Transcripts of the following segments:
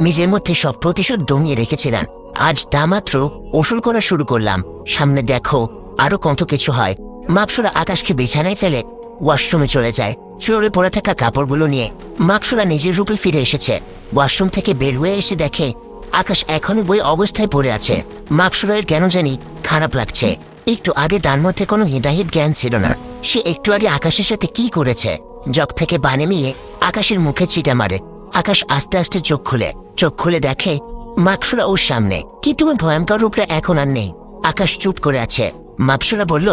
নিজের মধ্যে সব প্রতিশোধ দমিয়ে রেখেছিলাম। আজ তা মাত্র ওসুল করা শুরু করলাম। সামনে দেখো আরো কত কিছু হয়। মাকসুরা আকাশকে বিছানায় ফেলে ওয়াশরুমে চলে যায়। চোরে পড়ে থাকা কাপড়গুলো নিয়ে মাকসুরা নিজের রূপে ফিরে এসেছে। ওয়াশরুম থেকে বের হয়ে এসে দেখে আকাশ এখনো বই অবস্থায় পড়ে আছে। মাকসুরার কেন জানি খারাপ লাগছে। একটু আগে তার মধ্যে কোনো হিতাহিত জ্ঞান ছিল না। সে একটু আগে আকাশের সাথে কি করেছে। জগ থেকে বানে মিয়ে আকাশের মুখে ছিটা মারে। আকাশ আস্তে আস্তে চোখ খুলে দেখে মাকসুরা ওর সামনে, কিন্তু ওর ভয়ঙ্কর রূপটা এখন আর নেই। আকাশ চুপ করে আছে। মাকসুরা বলল,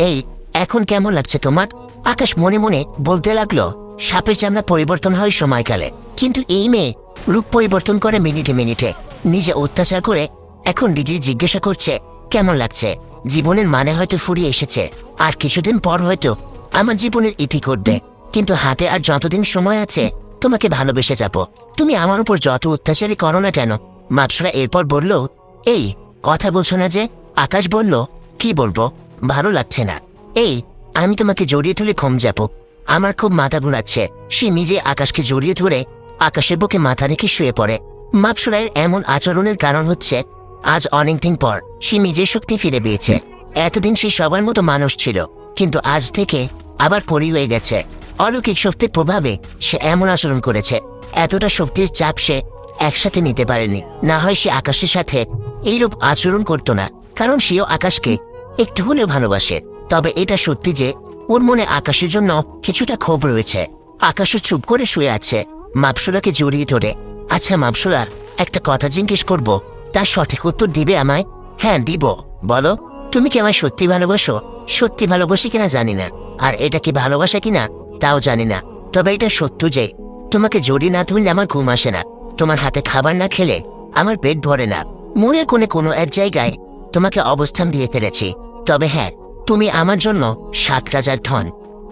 এই এখন কেমন লাগছে তোমার? আকাশ মনে মনে বলতে লাগলো, সাপের চামড়া পরিবর্তন হয় সময়কালে, কিন্তু এই মেয়ে রূপ পরিবর্তন করে মিনিটে মিনিটে। নিজে অত্যাচার করে এখন নিজে জিজ্ঞাসা করছে কেমন লাগছে। জীবনের মানে হয়তো ফুরিয়ে এসেছে, আর কিছুদিন পর হয়তো আমার জীবনের ইতি করবে, কিন্তু হাতে আর যতদিন সময় আছে তোমাকে ভালোবেসে যাব। তুমি আমার উপর যত অত্যাচারই করো না কেন। মাকসুরা এরপর বলল, এই কথা বলছো না যে? আকাশ বলল, কি বলবো, ভালো লাগছে না। এই আমি তোমাকে জড়িয়ে ধরে ঘুম যাব। আমার খুব মাথা ঘুরাচ্ছে। সে নিজে আকাশকে জড়িয়ে ধরে আকাশের বুকে মাথা রেখে শুয়ে পড়ে। মাকসুরার এমন আচরণের কারণ হচ্ছে আজ অনেকদিন পর সে নিজের শক্তি ফিরে পেয়েছে। এতদিন সে সবার মতো মানুষ ছিল, কিন্তু আজ থেকে আবার পরি হয়ে গেছে। অলৌকিক শক্তির প্রভাবে সে এমন আচরণ করেছে। এতটা শক্তির চাপ সে একসাথে নিতে পারেনি। না হয় সে আকাশের সাথে এইরূপ আচরণ করত না, কারণ সেও আকাশকে একটু হলেও ভালোবাসে। তবে এটা সত্যি যে ওর মনে আকাশের জন্য কিছুটা ক্ষোভ রয়েছে। আকাশও চুপ করে শুয়ে আছে, মাকসুরাকে জড়িয়ে ধরে। আচ্ছা মাকসুরা, একটা কথা জিজ্ঞেস করব, তার সঠিক উত্তর দিবে আমায়? হ্যাঁ দিব। বলো, তুমি কি আমায় সত্যি ভালোবাসো? সত্যি ভালোবাসি কিনা জানি না, আর এটা কি ভালোবাসা কিনা তাও জানি না। তবে এটা সত্য যে তোমাকে জড়িয়ে না ধরলে আমার ঘুম আসে না। তোমার হাতে খাবার না খেলে আমার পেট ভরে না। মনের কোণে কোনো এক জায়গায় তোমাকে অবস্থান দিয়ে ফেলেছি। তবে হ্যাঁ, তুমি আমার জন্য 7 রাজার ধন।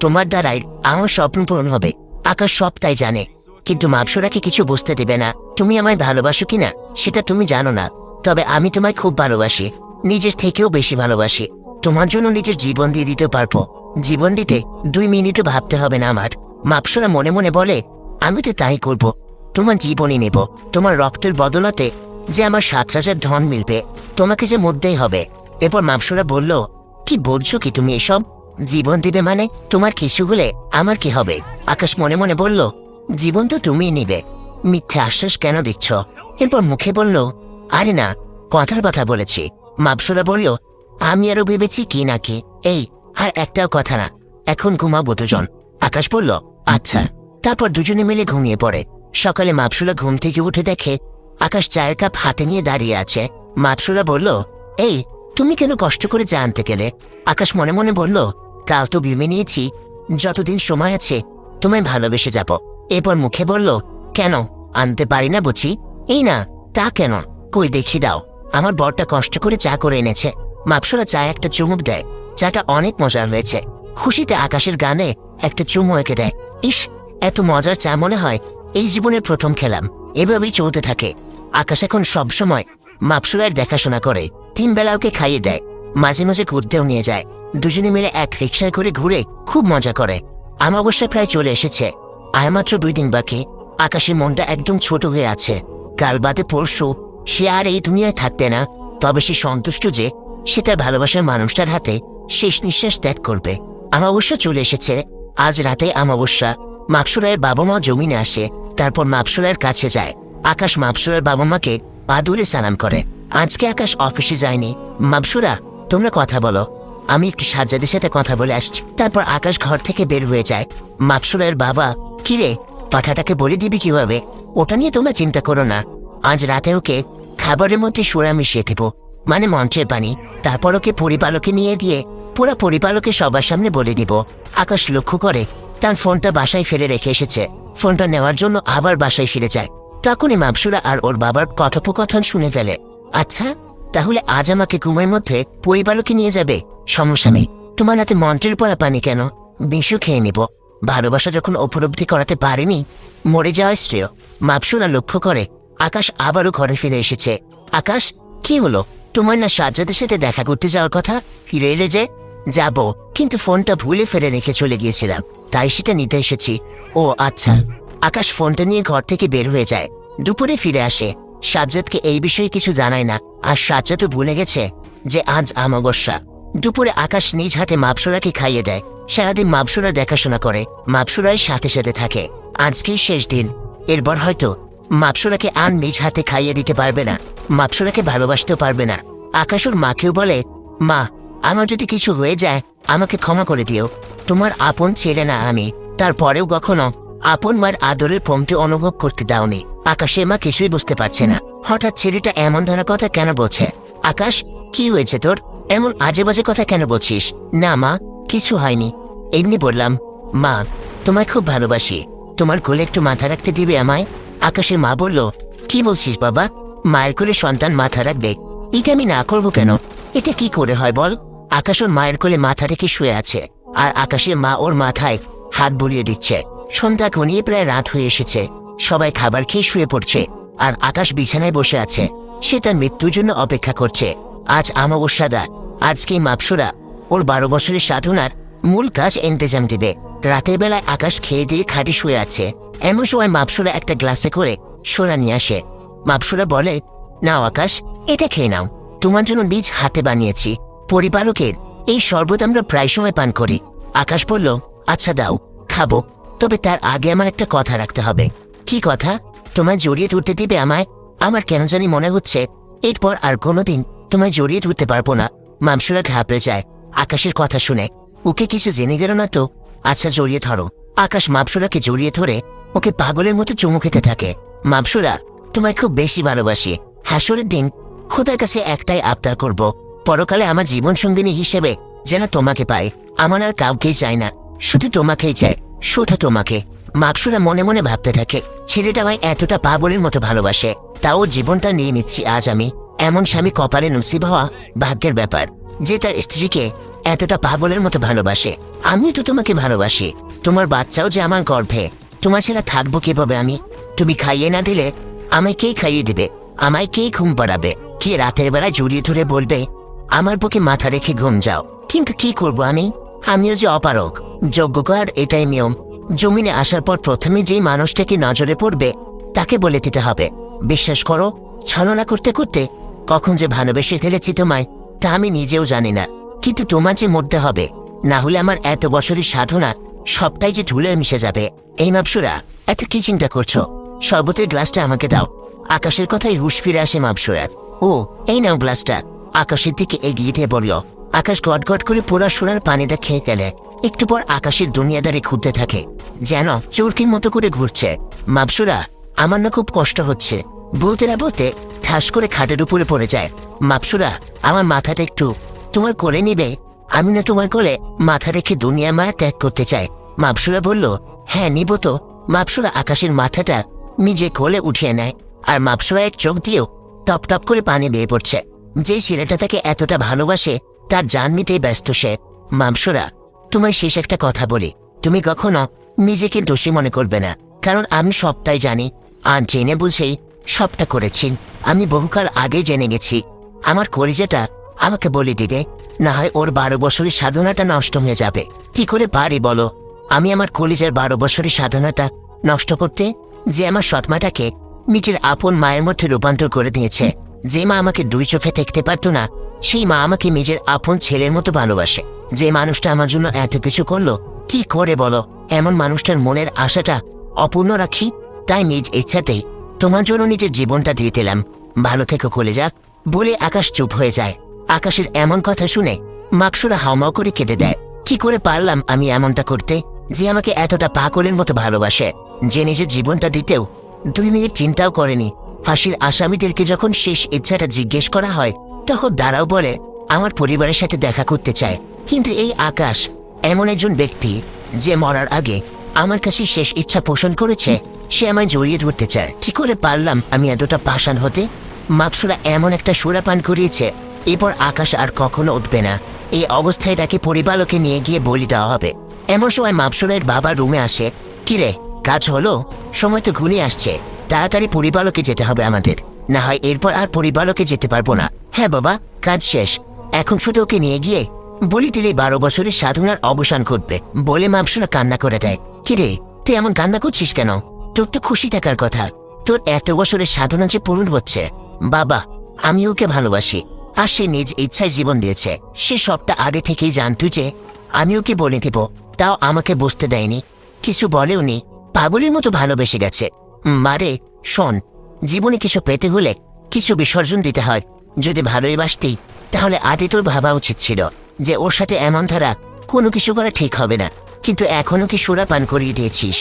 তোমার দ্বারাই আমার স্বপ্ন পূরণ হবে। আকাশ সব তাই জানে, কিন্তু মাকসুরাকে কিছু বুঝতে দেবে না। তুমি আমায় ভালোবাসো কিনা সেটা তুমি জানো না, তবে আমি তোমায় খুব ভালোবাসি, নিজের থেকেও বেশি ভালোবাসি। তোমার জন্য নিজের জীবন দিয়ে দিতে পারবো। জীবন দিতে 2 মিনিটও ভাবতে হবে না আমার। মাকসুরা মনে মনে বলে, আমি তো তাই করব। তোমার জীবনই নেব। তোমার রক্তের বদলাতে যে আমার 7 রাজার ধন মিলবে, তোমাকে যে মধ্যেই হবে। এরপর মাকসুরা বলল, কি বলছো কি তুমি এসব? জীবন দিবে মানে তোমার কিছু হলে আমার কি হবে? আকাশ মনে মনে বলল, জীবন তো তুমিই নিবে। মিথ্যে আশ্বাস কেন দিচ্ছ? এরপর মুখে বলল, আরে না, কথার কথা বলেছি। মাকসুরা বলল, আমি আরো ভেবেছি কি নাকি। এই আর একটাও কথা না, এখন ঘুমাবো দুজন। আকাশ বলল, আচ্ছা। তারপর দুজনে মিলে ঘুমিয়ে পড়ে। সকালে মাকসুরা ঘুম থেকে উঠে দেখে আকাশ চায়ের কাপ হাতে নিয়ে দাঁড়িয়ে আছে। মাকসুরা বলল, এই তুমি কেন কষ্ট করে চা আনতে গেলে? আকাশ মনে মনে বলল, কাল তো বিমে নিয়েছি, যতদিন সময় আছে তোমায় ভালোবেসে যাব। এরপর মুখে বলল, কেন আনতে পারি না বুঝি? এই না, তা কেন? কই দেখি দাও। আমার বরটা কষ্ট করে চা করে এনেছে। মাকসুরা চায়ে একটা চুমুক দেয়। চাটা অনেক মজার হয়েছে। খুশিতে আকাশের গানে একটা চুমু এঁকে দেয়। ইস, এত মজার চা মনে হয় এই জীবনের প্রথম খেলাম। এভাবেই চলতে থাকে। আকাশ এখন সবসময় মাকসুরার দেখাশোনা করে। 3 বেলা ওকে খাইয়ে দেয়, মাঝে মাঝে ঘুরতেও নিয়ে যায়। দুজনে মিলে এক রিক্সায় করে ঘুরে খুব মজা করে। অমাবস্যা প্রায় চলে এসেছে, আর মাত্র 2 দিন বাকি। আকাশের মনটা একদম ছোট হয়ে আছে। কাল বাদে পরশু সে আর এই দুনিয়ায় থাকবে না। তবে সে সন্তুষ্ট যে সে তার ভালোবাসার মানুষটার হাতে শেষ নিঃশ্বাস ত্যাগ করবে। অমাবস্যা চলে এসেছে। আজ রাতে অমাবস্যা। মাকসুরার বাবা মা জমিনে আসে, তারপর মাকসুরার কাছে যায়। আকাশ মাকসুরার বাবা মাকে পা ধরে সালাম করে। আজকে আকাশ অফিসে যায়নি। মাকসুরা, তোমরা কথা বলো, আমি একটু সাজ্জাদের সাথে কথা বলে আসছি। তারপর আকাশ ঘর থেকে বের হয়ে যায়। মাকসুরার বাবা, কিরে পাঠাটাকে বলে দিবি কিভাবে? ওটা নিয়ে তোমরা চিন্তা করো না, আজ রাতে ওকে খাবারের মধ্যে সোড়া মিশিয়ে দেব, মানে মঞ্চের পানি। তারপর ওকে পরিপালকে নিয়ে গিয়ে পুরো পরিপালকে সবার সামনে বলে দিব। আকাশ লক্ষ্য করে তার ফোনটা বাসায় ফেলে রেখে এসেছে। ফোনটা নেওয়ার জন্য আবার বাসায় ফিরে যায়। তখনই মাকসুরা আর ওর বাবার কথোপকথন শুনে ফেলে। আচ্ছা, তাহলে আজ আমাকে ঘুমের মধ্যে পরিপালকে নিয়ে যাবে? সমস্যা নেই। তোমার হাতে মন্ত্রের পড়া পানি কেন? বিষও খেয়ে নিব। ভালোবাসা যখন উপলব্ধি করাতে পারেনি, মরে যাওয়া শ্রেয়। মাকসুরা লক্ষ্য করে আকাশ আবারও ঘরে ফিরে এসেছে। আকাশ, কি হলো? তোমার না সাজ্জাদের সাথে দেখা করতে যাওয়ার কথা? ফিরে এলে যে? যাব, কিন্তু ফোনটা ভুলে ফেলে রেখে চলে গিয়েছিলাম, তাই সেটা নিতে এসেছি। ও আচ্ছা। আকাশ ফোনটা নিয়ে ঘর থেকে বের হয়ে যায়। দুপুরে ফিরে আসে। সাজ্জাদকে এই বিষয়ে কিছু জানায় না, আর সাজ্জাদও ভুলে গেছে যে আজ অমাবস্যা। দুপুরে আকাশ নিজ হাতে মাপসুরাকে খাইয়ে দেয়। সারাদিন মাপসুরা দেখাশোনা করে, মাপসুরাই সাথে সাথে থাকে। আজকেই শেষ দিন, এরপর হয়তো মাপসুরাকে আর নিজ হাতে খাইয়ে দিতে পারবে না, মাপসুরাকে ভালোবাসতেও পারবে না। আকাশ ওর মাকেও বলে, মা, আমার যদি কিছু হয়ে যায় আমাকে ক্ষমা করে দিও। তোমার আপন ছেলে না আমি, তারপরেও কখনো আপন মার আদরের কমতি অনুভব করতে দাওনি। আকাশের মা কিছুই বুঝতে পারছে না, হঠাৎ ছেলেটা এমন ধরনের কথা কেন বলছে। আকাশ, কি হয়েছে তোর? এমন আজে বাজে কথা কেন বলছিস? না মা, কিছু হয়নি, এমনি বললাম। মা, তোমায় খুব ভালোবাসি, তোমার কোলে একটু মাথা রাখতে দিবে আমায়? আকাশের মা বলল, কি বলছিস বাবা? মায়ের কোলে সন্তান মাথা রাখবে? এটা আমি না করবো কেন? এটা কি করে হয় বল? আকাশ ওর মায়ের কোলে মাথা রেখে শুয়ে আছে, আর আকাশের মা ওর মাথায় হাত বুলিয়ে দিচ্ছে। সন্ধ্যা ঘনিয়ে প্রায় রাত হয়ে এসেছে, সবাই খাবার খেয়ে শুয়ে পড়ছে, আর আকাশ বিছানায় বসে আছে। সে তার মৃত্যুর জন্য অপেক্ষা করছে। আজ অমাবস্যা রাত, আজকেই মাপসুরা ওর 12 বছরের সাধনার মূল কাজ ইন্তেজাম দিবে। রাতের বেলায় আকাশ খেয়ে দিয়ে খাটে শুয়ে আছে। এমন সময় মাপসুরা একটা গ্লাসে করে সোনা নিয়ে আসে। মাপসুরা বলে, নাও আকাশ, এটা খেয়ে নাও, তোমার জন্য বীজ হাতে বানিয়েছি। পরিবারকের এই শরবত আমরা প্রায় সময় পান করি। আকাশ বলল, আচ্ছা দাও, খাবো, তবে তার আগে আমার একটা কথা রাখতে হবে। কি কথা? তোমায় জড়িয়ে ধরতে দিবে আমায়? আমার কেন জানি মনে হচ্ছে এরপর আর কোনোদিন তোমায় জড়িয়ে ধরতে পারবো না। মামসুরা ঘাবড়ে যায় আকাশের কথা শুনে। ওকে কিছু জেনে গেল না তো? আচ্ছা, জড়িয়ে ধরো। আকাশ মামসুরাকে জড়িয়ে ধরে ওকে পাগলের মতো চুমু খেতে থাকে। মামসুরা, তোমায় খুব বেশি ভালোবাসি। হাসরের দিন খোদার কাছে একটাই আবদার করব, পরকালে আমার জীবন সঙ্গিনী হিসেবে যেন তোমাকে পাই। আমার আর কাউকেই চাই না, শুধু তোমাকেই চাই, শুধু তোমাকে। মাকসুরা মনে মনে ভাবতে থাকে, ছেলেটা আমায় এতটা পাগলের মতো ভালোবাসে, তাও জীবনটা নিয়ে নিচ্ছি আজ আমি। এমন স্বামী কপালে নসিব হওয়া ভাগ্যের ব্যাপার, যে তার স্ত্রীকে এতটা পাগলের মতো ভালোবাসে। আমি তো তোমাকে ভালোবাসি, তোমার বাচ্চাও যে আমার গর্ভে, তোমার ছাড়া থাকবো কিভাবে আমি? তুমি খাইয়ে না দিলে আমায় কে খাইয়ে দিবে? আমায় কে ঘুম পাড়াবে? কে রাতের বেলায় জড়িয়ে ধরে বলবে আমার বুকে মাথা রেখে ঘুম যাও? কিন্তু কি করব আমিও যে অপারক। যজ্ঞকর এটাই নিয়ম, জমিনে আসার পর প্রথমে যেই মানুষটাকে নজরে পড়বে তাকে বলে দিতে হবে। বিশ্বাস করো, ছলনা করতে করতে কখন যে ভালোবেসে ফেলেছি তোমায় তা আমি নিজেও জানি না। কিন্তু তোমার যে মরতে হবে, না হলে আমার এত বছরের সাধনা সবটাই যে ধুলে মিশে যাবে। এই মাপসুরা, এত কি চিন্তা করছো? শরবতের গ্লাসটা আমাকে দাও। আকাশের কথাই হুঁশ ফিরে আসে মাপসুরার। ও, এই নাও গ্লাসটা। আকাশের দিকে এগিয়ে দিয়ে বলল। আকাশ গট গট করে পোড়া সোনার পানিটা খেয়ে গেলে একটু পর আকাশের দুনিয়াদারি ঘুরতে থাকে, যেন চোরকির মতো করে ঘুরছে। মাপসুরা, আমার না খুব কষ্ট হচ্ছে। বলতে না বলতে ঠাস করে খাটের উপরে পড়ে যায়। মাপসুরা, আমার মাথাটা একটু তোমার কোলে নিবে? আমি না তোমার কোলে মাথা রেখে দুনিয়া মায়া ত্যাগ করতে চাই। মাপসুরা বলল, হ্যাঁ নিব তো। মাপসুরা আকাশের মাথাটা নিজে কোলে উঠিয়ে নেয়, আর মাপসুরা এক চোখ দিয়েও টপ টপ করে পানি বেয়ে পড়ছে। যে ছেলেটা তাকে এতটা ভালোবাসে তার জান নিতেই ব্যস্ত সে। মাপসুরা, তোমায় শেষ একটা কথা বলি, তুমি কখনো নিজেকে দোষী মনে করবে না, কারণ আমি সবটাই জানি, আর জেনে বুঝেই সবটা করেছি। আমি বহুকাল আগে জেনে গেছি। আমার কলিজাটা আমাকে বলে দিবে, না হয় ওর 12 বছরের সাধনাটা নষ্ট হয়ে যাবে। কি করে পারি বলো আমি আমার কলিজার 12 বছরের সাধনাটা নষ্ট করতে? যে আমার সৎমাটাকে নিজের আপন মায়ের মধ্যে রূপান্তর করে দিয়েছে, যে মা আমাকে 2 চোখে দেখতে পারতো না, সেই মা আমাকে নিজের আপন ছেলের মতো ভালোবাসে। যে মানুষটা আমার জন্য এত কিছু করলো, কি করে বলো এমন মানুষটার মনের আশাটা অপূর্ণ রাখি? তাই নিজ ইচ্ছাতেই তোমার জন্য নিজের জীবনটা দিয়ে দিলাম। ভালো থেকো কলিজা। বলে আকাশ চুপ হয়ে যায়। আকাশের এমন কথা শুনে মাকসুরা হাউমাউ করে কেঁদে দেয়। কি করে পারলাম আমি এমনটা করতে, যে আমাকে এতটা পাগলের মতো ভালোবাসে, যে নিজের জীবনটা দিতেও 2 মিনিট চিন্তাও করেনি। ফাঁসির আসামিদেরকে যখন শেষ ইচ্ছাটা জিজ্ঞেস করা হয় তখন দাঁড়াও বলে আমার পরিবারের সাথে দেখা করতে চায়। কিন্তু এই আকাশ এমন একজন ব্যক্তি যে মরার আগে আমার কাছে শেষ ইচ্ছা পোষণ করেছে, সে আমায় জড়িয়ে ধরতে চায়। কি করে পারলাম আমি এতটা পাষাণ হতে? মাকসুরা এমন একটা সুরাপান করিয়েছে, এরপর আকাশ আর কখনো উঠবে না। এই অবস্থায় তাকে পরিবারকে নিয়ে গিয়ে বলি দেওয়া হবে। এমন সময় মাকসুরের বাবা রুমে আসে। কিরে, কাজ হলো? সময় তো ঘনিয়ে আসছে, তাড়াতাড়ি পরিবারকে যেতে হবে আমাদের, না হয় এরপর আর পরিবারকে যেতে পারবো না। হ্যাঁ বাবা, কাজ শেষ, এখন শুধু ওকে নিয়ে গিয়ে বলি দিলে 12 বছরের সাধনার অবসান ঘটবে। বলে মাকসুরা কান্না করে দেয়। কিরে, তুই এমন কান্না করছিস কেন? তোর তো খুশি থাকার কথা, তোর এত বছরের সাধনা যে পূরণ হচ্ছে। বাবা, আমি ওকে ভালোবাসি, আর সে নিজ ইচ্ছায় জীবন দিয়েছে। সে সবটা আগে থেকেই জানতো যে আমি ওকে বলে দেব, তাও আমাকে বুঝতে দেয়নি, কিছু বলেওনি, পাগলের মতো ভালোবেসে গেছে। মারে শোন, জীবনে কিছু পেতে হলে কিছু বিসর্জন দিতে হয়। যদি ভালোই বাসতি তাহলে আগে তোর ভাবা উচিত ছিল যে ওর সাথে এমন ধারা কোনো কিছু করা ঠিক হবে না। কিন্তু এখনো কি সুরা পান করিয়ে দিয়েছিস?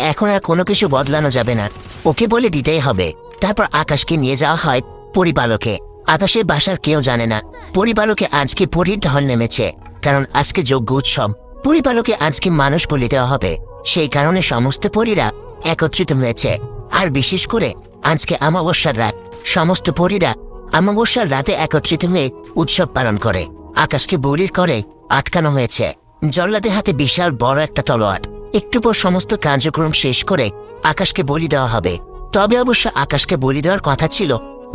এখন আর কোনো কিছু বদলানো যাবে না, ওকে বলে দিতেই হবে। তারপর আকাশকে নিয়ে যাওয়া হয় পরিপালকে। আকাশের বাসার কেউ জানে না পরিপালকে আজকে পরীর ঢল নেমেছে, কারণ আজকে যজ্ঞ উৎসব। পরিপালকে আজকে মানুষ বলে দেওয়া হবে, সেই কারণে সমস্ত পরীরা একত্রিত হয়েছে। আর বিশেষ করে আজকে অমাবস্যার রাত, সমস্ত পরীরা অমাবস্যার রাতে একত্রিত হয়ে উৎসব পালন করে। আকাশকে বলির করে আটকানো হয়েছে। জল্লাদের হাতে বিশাল বড় একটা তলোয়ার। একটু পর সমস্ত কার্যক্রম শেষ করে আকাশকে বলি দেওয়া হবে। তবে অবশ্য আকাশকে বলি দেওয়ার কথা ছিল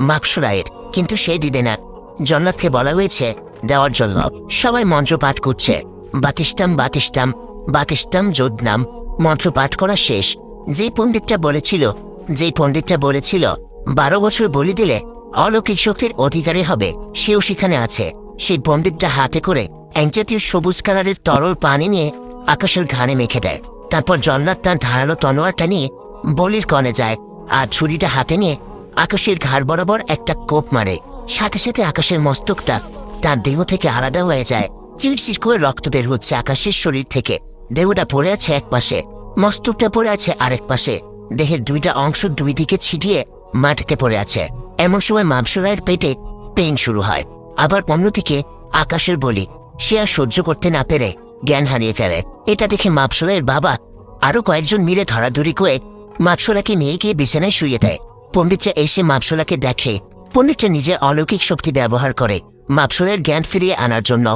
মাকসুরায়ের, কিন্তু সে দিবে না। জল্লাদকে বলা হয়েছে দেওয়ার জন্য। সবাই মন্ত্র পাঠ করছে, বাতিস্তাম বাতিস্তাম বাতিস্তাম যোদনাম। মন্ত্র পাঠ করা শেষ। যেই পণ্ডিতটা বলেছিল 12 বছর বলি দিলে অলৌকিক শক্তির অধিকারী হবে, সেও সেখানে আছে। সেই পণ্ডিতটা হাতে করে এক জাতীয় সবুজ কালারের তরল পানি নিয়ে আকাশের ঘাড়ে মেখে দেয়। তারপর জল্লাদ তার ধারালো তলোয়ারটা নিয়ে বলির কনে যায়, আর ছুরিটা হাতে নিয়ে আকাশের ঘাড় বরাবর একটা কোপ মারে। সাথে সাথে আকাশের মস্তকটা তার দেহ থেকে আলাদা হয়ে যায়। চিরচির করে রক্ত বের হচ্ছে আকাশের শরীর থেকে। দেহটা পড়ে আছে এক পাশে, মস্তকটা পড়ে আছে আরেক পাশে। দেহের দুইটা অংশ দুই দিকে ছিটিয়ে মাটিতে পড়ে আছে। এমন সময় মাবসুরায়ের পেটে পেইন শুরু হয়। আবার অন্যদিকে আকাশের বলি, সে আর সহ্য করতে না পেরে জ্ঞান হারিয়ে ফেলে। এটা দেখে মাবসুরায়ের বাবা আরো কয়েকজন মিলে ধরাধরি করে মাবসুরাকে নিয়ে গিয়ে বিছানায় শুয়ে দেয়। পণ্ডিতরা এসে মাবসুরাকে দেখে। পণ্ডিতরা নিজের অলৌকিক শক্তি ব্যবহার করে মাবসুরায়ের জ্ঞান ফিরিয়ে আনার জন্য।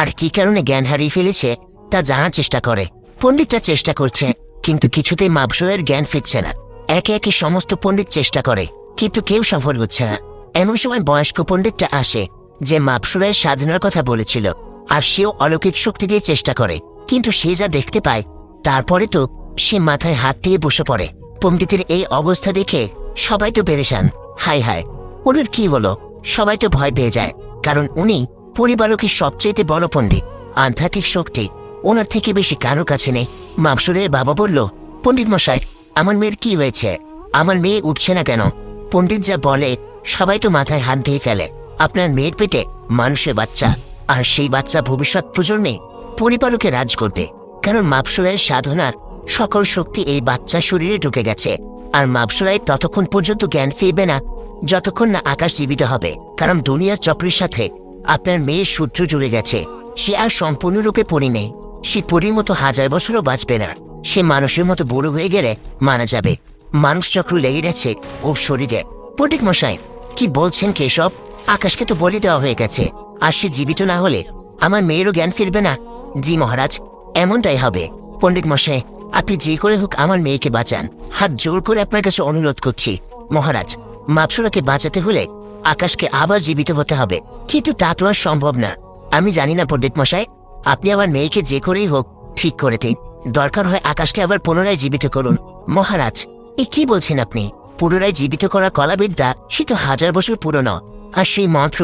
আর কি কারণে জ্ঞান হারিয়ে ফেলেছে তা জানার চেষ্টা করে। পণ্ডিতরা চেষ্টা করছে, কিন্তু কিছুতেই মাবসুরায়ের জ্ঞান ফিরছে না। একে একে সমস্ত পণ্ডিত চেষ্টা করে, কিন্তু কেউ সফল হচ্ছে না। এমন সময় বয়স্ক পণ্ডিতটা আসে, যে মাবসুরায়ের সাধনার কথা বলেছিল, আর সেও অলৌকিক শক্তি দিয়ে চেষ্টা করে, কিন্তু সে যা দেখতে পায় তারপরে তো সে মাথায় হাত দিয়ে বসে পড়ে। পণ্ডিতের এই অবস্থা দেখে সবাই তো পেরেশান। হায় হায়, ওনার কি হলো? সবাই তো ভয় পেয়ে যায়, কারণ উনি পরিবারকের সবচেয়ে বড় পণ্ডিত। আধ্যাত্মিক শক্তি ওনার থেকে বেশি কারো কাছে নেই। মাবসুরের বাবা বলল, পণ্ডিত মশাই, আমার মেয়ের কি হয়েছে? আমার মেয়ে উঠছে না কেন? পণ্ডিত যা বলে সবাই তো মাথায় হাত দিয়ে ফেলে। আপনার মেয়ের পেটে মানুষের বাচ্চা, আর সেই বাচ্চা ভবিষ্যৎ প্রজন্মে পরিবারকে রাজ করবে, কারণ মাবসুরায়ের সাধনার সকল শক্তি এই বাচ্চার শরীরে ঢুকে গেছে। আর মাবসুরায় ততক্ষণ পর্যন্ত জ্ঞান ফিরবে না যতক্ষণ না আকাশ জীবিত হবে, কারণ দুনিয়ার চক্রের সাথে আপনার মেয়ের সূত্র জুড়ে গেছে। সে আর সম্পূর্ণরূপে পরি নেই। সে পরীর মতো 1000 বছরও বাঁচবে না। সে মানুষের মতো বড় হয়ে গেলে মারা যাবে। মানুষ চক্র লেগে গেছে ওর শরীরে। পণ্ডিত মশাই, কি বলছেন কেশব? আকাশকে তো বলি দেওয়া হয়ে গেছে, আর সে জীবিত না হলে আমার মেয়েরও জ্ঞান ফিরবে না। জি মহারাজ, এমনটাই হবে। পণ্ডিত মশাই, আপনি যে করে হোক আমার মেয়েকে বাঁচান। হাত জোর করে আপনার কাছে অনুরোধ করছি মহারাজ। মাবসুরাকে বাঁচাতে হলে আকাশকে আবার জীবিত হতে হবে, কিন্তু তা তো আর সম্ভব না। আমি জানি না পণ্ডিত মশাই, আপনি আমার মেয়েকে যে করেই হোক ঠিক করে দিন। দরকার হয় আকাশকে আবার পুনরায় জীবিত করুন। মহারাজ, এ কি বলছেন আপনি? পুনরায় জীবিত করা কলাবিদ্যা সে তো 1000 বছর পুরনো। আর সেই মন্ত্র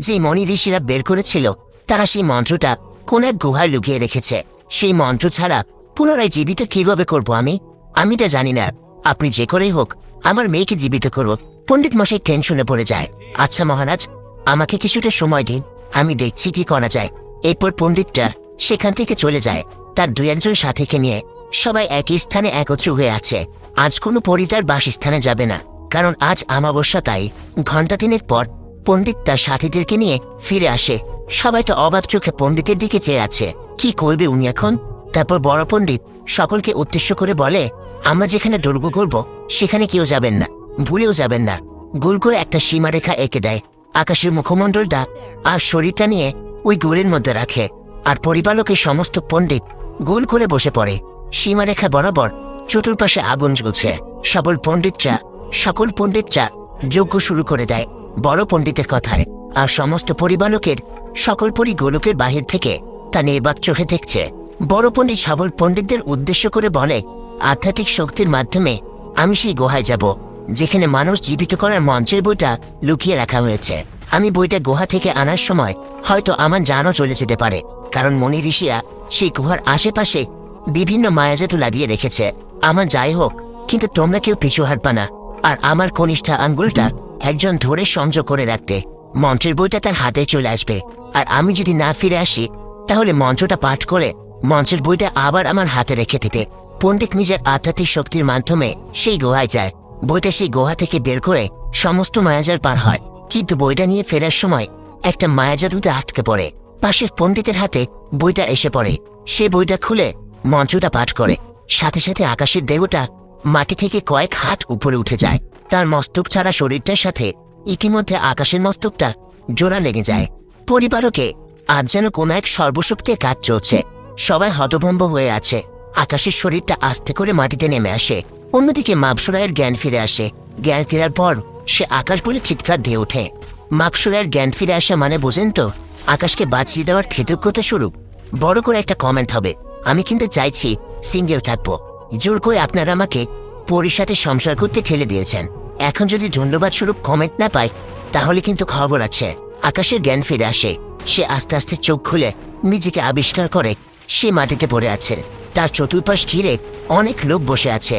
যে মনি ঋষিরা বের করেছিল, তারা সেই মন্ত্রটা কোন এক গুহায় লুকিয়ে রেখেছে। সেই মন্ত্র ছাড়া পুনরায় জীবিত কিভাবে করব আমি তা জানি না। আপনি যে করেই হোক আমার মেয়েকে জীবিত করব। পণ্ডিত মশাই টেনশনে পড়ে যায়। আচ্ছা মহারাজ, আমাকে কিছুটা সময় দিন, আমি দেখছি কি করা যায়। এরপর পণ্ডিতটা সেখান থেকে চলে যায় তার 2-1 সাথীকে নিয়ে। সবাই একই স্থানে একত্র হয়ে আছে। আজ কোনো পরী তার বাসস্থানে যাবে না, কারণ আজ অমাবস্যা। তাই ঘণ্টা 3 পর পণ্ডিত তার সাথীদেরকে নিয়ে ফিরে আসে। সবাই তো অবাক চোখে পণ্ডিতের দিকে চেয়ে আছে, কি করবে উনি এখন? তারপর বড় পণ্ডিত সকলকে উদ্দেশ্য করে বলে, আমরা যেখানে দুর্গ করব সেখানে কেউ যাবেন না, ভুলেও যাবেন না। গোল করে একটা সীমারেখা এঁকে দেয়। আকাশের মুখমণ্ডলটা আর শরীরটা নিয়ে ওই গোলের মধ্যে রাখে। আর পরিপালকের সমস্ত পণ্ডিত গোল করে বসে পড়ে। সীমারেখা বরাবর চতুর্পাশে আগুন জ্বলছে। সকল পণ্ডিতরা যজ্ঞ শুরু করে দেয় বড় পণ্ডিতের কথায়। আর সমস্ত পরিবালকের সকল পরি গোলকের বাহির থেকে তা নির্বাক চোখে দেখছে। বড় পণ্ডিত সকল পণ্ডিতদের উদ্দেশ্য করে বলে, আধ্যাত্মিক শক্তির মাধ্যমে আমি সেই গুহায় যাব। যেখানে মানুষ জীবিত করার মঞ্চের বইটা লুকিয়ে রাখা হয়েছে। আমি বইটা গুহা থেকে আনার সময় হয়তো আমার জানও চলে যেতে পারে, কারণ মনি ঋষিরা সেই গুহার আশেপাশে বিভিন্ন মায়াজাদু লাগিয়ে রেখেছে। আমার যাই হোক, কিন্তু তোমরা কেউ পিছু হাঁটবা না, আর আমার কনিষ্ঠা আঙ্গুলটা একজন ধরে সংযোগ করে রাখতে। মন্ত্রের বইটা তার হাতে চলে আসবে, আর আমি যদি না ফিরে আসি তাহলে মন্ত্রটা পাঠ করে মন্ত্রের বইটা আবার আমার হাতে রেখে দেবে। পণ্ডিত নিজের আধ্যাত্মিক শক্তির মাধ্যমে সেই গুহায় যায়। বইটা সেই গুহা থেকে বের করে সমস্ত মায়াজাল পার হয়, কিন্তু বইটা নিয়ে ফেরার সময় একটা মায়াজাদুতে আটকে পড়ে। পাশের পণ্ডিতের হাতে বইটা এসে পড়ে। সে বইটা খুলে মন্ত্রটা পাঠ করে, সাথে সাথে আকাশের দেবতা মাটি থেকে কয়েক হাত উপরে উঠে যায়। তার মস্তক ছাড়া শরীরটার সাথে ইতিমধ্যে আকাশের মস্তকটা জোড়া লেগে যায়। পরিবারকে আজ যেন কোনো এক সর্বশক্তির কাজ চলছে। সবাই হতভম্ব হয়ে আছে। আকাশের শরীরটা আস্তে করে মাটিতে নেমে আসে। অন্যদিকে মাপসুরায়ের জ্ঞান ফিরে আসে। জ্ঞান ফেরার পর সে আকাশ বলে চিৎকার দিয়ে ওঠে। মাপসুরায়ের জ্ঞান ফিরে আসা মানে বোঝেন তো, আকাশকে বাঁচিয়ে দেওয়ার কৃতজ্ঞতা স্বরূপ বড় করে একটা কমেন্ট হবে। আমি কিন্তু চাইছি সিঙ্গেল থাকবো। জোর করে আপনারা আমাকে পরির সাথে সংসার করতে ঠেলে দিয়েছেন। এখন যদি ধন্যবাদ স্বরূপ কমেন্ট না পাই তাহলে কিন্তু খবর আছে। আকাশের জ্ঞান ফিরে আসে। সে আস্তে আস্তে চোখ খুলে নিজেকে আবিষ্কার করে সে মাটিতে পড়ে আছে। তার চতুর্পাশ ঘিরে অনেক লোক বসে আছে,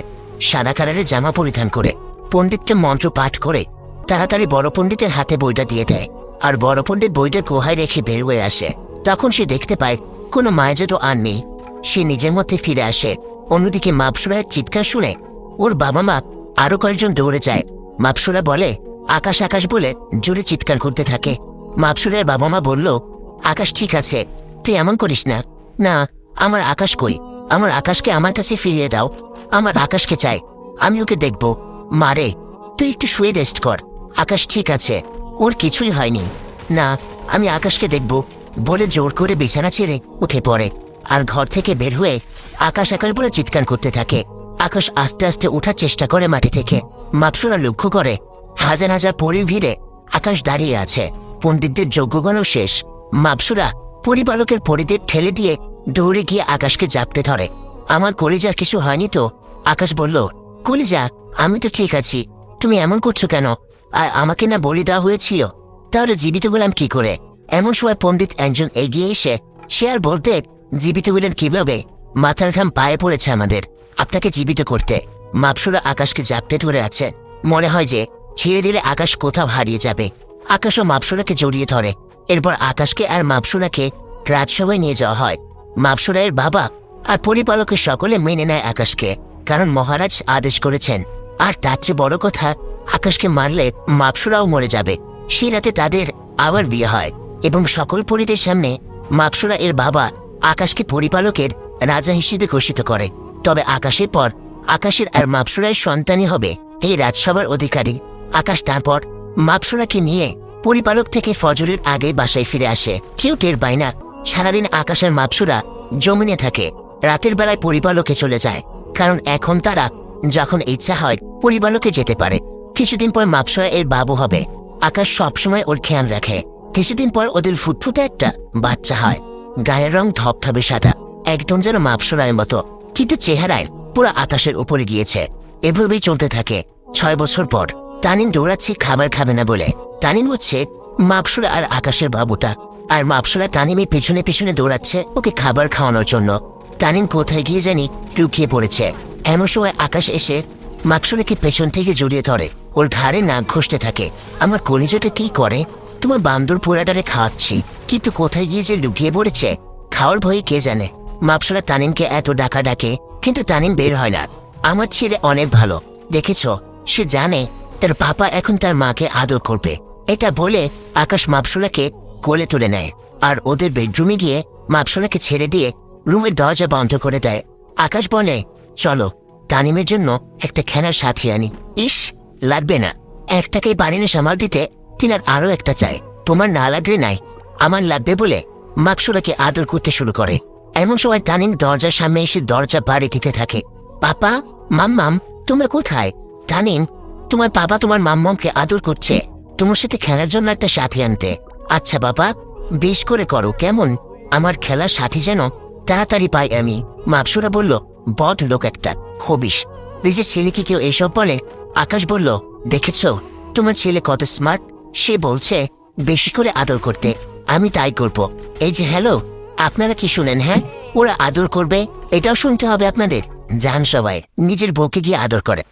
সাদা কালারের জামা পরিধান করে। পণ্ডিতটা মন্ত্র পাঠ করে তাড়াতাড়ি বড় পণ্ডিতের হাতে বইটা দিয়ে দেয়, আর বড় পণ্ডিত বইটা গুহায় রেখে বের হয়ে আসে। তখন সে দেখতে পায় কোনো মায়াজাদু আর নেই। সে নিজের মধ্যে ফিরে আসে। অন্যদিকে মাপসুরায়ের চিৎকার শুনে ওর বাবা মা আরো কয়েকজন দৌড়ে যায়। মাপসুরা বলে আকাশ আকাশ বলে জোরে চিৎকার করতে থাকে। মাপসুরের বাবা মা বলল, আকাশ ঠিক আছে, তুই এমন করিস না। না, আমার আকাশ কই? আমার আকাশকে আমার কাছে ফিরিয়ে দাও। আমার আকাশকে চাই, আমি ওকে দেখব। মারে, তুই একটু শুয়ে রেস্ট কর। আকাশ ঠিক আছে, ওর কিছুই হয়নি। না, আমি আকাশকে দেখব বলে জোর করে বিছানা ছেড়ে উঠে পড়ে, আর ঘর থেকে বের হয়ে আকাশ আকাশ বলে চিৎকার করতে থাকে। আকাশ আস্তে আস্তে ওঠার চেষ্টা করে মাটি থেকে। মাপসুরা লক্ষ্য করে হাজার হাজার পরীর ভিড়ে আকাশ দাঁড়িয়ে আছে। পণ্ডিতদের যজ্ঞগণও শেষ। মাপসুরা পরিবালকের পরিদের ঠেলে দিয়ে দৌড়ে গিয়ে আকাশকে জাপটে ধরে। আমার কলিজার কিছু হয়নি তো? আকাশ বলল, কলিজা, আমি তো ঠিক আছি। তুমি এমন করছো কেন? আর আমাকে না বলি দেওয়া হয়েছিল? তাহলে জীবিত গেলাম কি করে? এমন সময় পণ্ডিত একজন এগিয়ে এসে সে আর বলতে, জীবিত গেলেন কিভাবে? মাথার ঘাম পায়ে পড়েছে আমাদের আপনাকে জীবিত করতে। মাপসুরা আকাশকে জাপটে ধরে আছে। মনে হয় যে ছেড়ে দিলে আকাশ কোথাও হারিয়ে যাবে। আকাশও মাপসুরাকে জড়িয়ে ধরে। এরপর আকাশকে আর মাপসুরাকে রাজসভায় নিয়ে যাওয়া হয়। মাপসুরায়ের বাবা আর পরিপালকের সকলে মেনে নেয় আকাশকে, কারণ মহারাজ আদেশ করেছেন। আর তার চেয়ে বড় কথা, আকাশকে মারলে মাপসুরাও মরে যাবে। সেই রাতে তাদের আবার বিয়ে হয় এবং সকল পরিদের সামনে মাপসুরা এর বাবা আকাশকে পরিপালকের রাজা হিসেবে ঘোষিত করে। তবে আকাশের পর আকাশের আর মাপসুরায়ের সন্তানই হবে এই রাজসভার অধিকারী। আকাশ তারপর মাপসুরাকে নিয়ে পরিপালক থেকে ফজরের আগে বাসায় ফিরে আসে। কেউ টের পায় না। সারাদিন আকাশের মাপসুরা জমিনে থাকে। রাতের বেলায় পরিপালকে চলে যায়, কারণ এখন তারা যখন ইচ্ছা হয় পরিপালকে যেতে পারে। কিছুদিন পর মাপসুরা এর বাবু হবে। আকাশ সবসময় ওর খেয়াল রাখে। কিছুদিন পর ওদের ফুটফুটে একটা বাচ্চা হয়। গায়ের রং ধবধবে সাদা, একদম যেন মাপসুরায়ের মতো, কিন্তু চেহারায় পুরো আকাশের উপরে গিয়েছে। এভাবেই চলতে থাকে। 6 বছর পর তানিম দৌড়াচ্ছে খাবার খাবে না বলে। তানিম হচ্ছে মাপসুরা আর আকাশের বাবুটা, আর মাপসুরা তানিমের পিছনে পিছনে দৌড়াচ্ছে ওকে খাবার খাওয়ানোর জন্য। তানিম কোথায় গিয়ে জানি লুকিয়ে পড়েছে। এমন সময় আকাশ এসে মাপসুরাকে পেছন থেকে জড়িয়ে ধরে, ওর ঘাড়ে নাক ঘষতে থাকে। আমার কলিজাটা কি করে? তোমার বান্দর পোড়াটারে খাওয়াচ্ছি, কিন্তু কোথায় গিয়ে যে লুকিয়ে পড়েছে খাওয়ার ভয়ে কে জানে। মাপসুরা তানিমকে এত ডাকা ডাকে, কিন্তু তানিম বের হয় না। আমার ছেলে অনেক ভালো, দেখেছ? সে জানে তার বাবা এখন তার মাকে আদর করবে। এটা বলে আকাশ মাপসুরাকে কোলে তুলে নেয়, আর ওদের বেডরুমে গিয়ে মাপসুরাকে ছেড়ে দিয়ে রুমের দরজা বন্ধ করে দেয়। আকাশ বলে, চলো তানিমের জন্য একটা খেলার সাথী আনি। ইস, লাগবে না, একটাকেই পারিনি সামাল দিতে, তিনার আরো একটা চাই। তোমার না লাগলে নাই, আমার লাগবে বলে মাপসুরাকে আদর করতে শুরু করে। এমন সময় তানিম দরজার সামনে এসে দরজা বাড়ি দিতে থাকে। পাপা, মাম্মাম, তোমরা কোথায়? তানিম, তোমার বাবা তোমার মাম্মামকে আদর করছে, তোমার সাথে খেলার জন্য একটা সাথী আনতে। আচ্ছা বাবা, বেশ করে করো কেমন? আমার খেলার সাথী যেন তাড়াতাড়ি পাই আমি। মাপসুরা বলল, বদ লোক একটা, খবিস। নিজের ছেলেকে কেউ এসব বলে আকাশ বলল, দেখেছো তোমার ছেলে কত স্মার্ট। সে বলছে বেশি করে আদর করতে, আমি তাই করব। এই যে হ্যালো, আপনারা কি শুনেন? হ্যাঁ, ওরা আদর করবে, এটাও শুনতে হবে আপনাদের। যান সবাই নিজের বউকে গিয়ে আদর করে।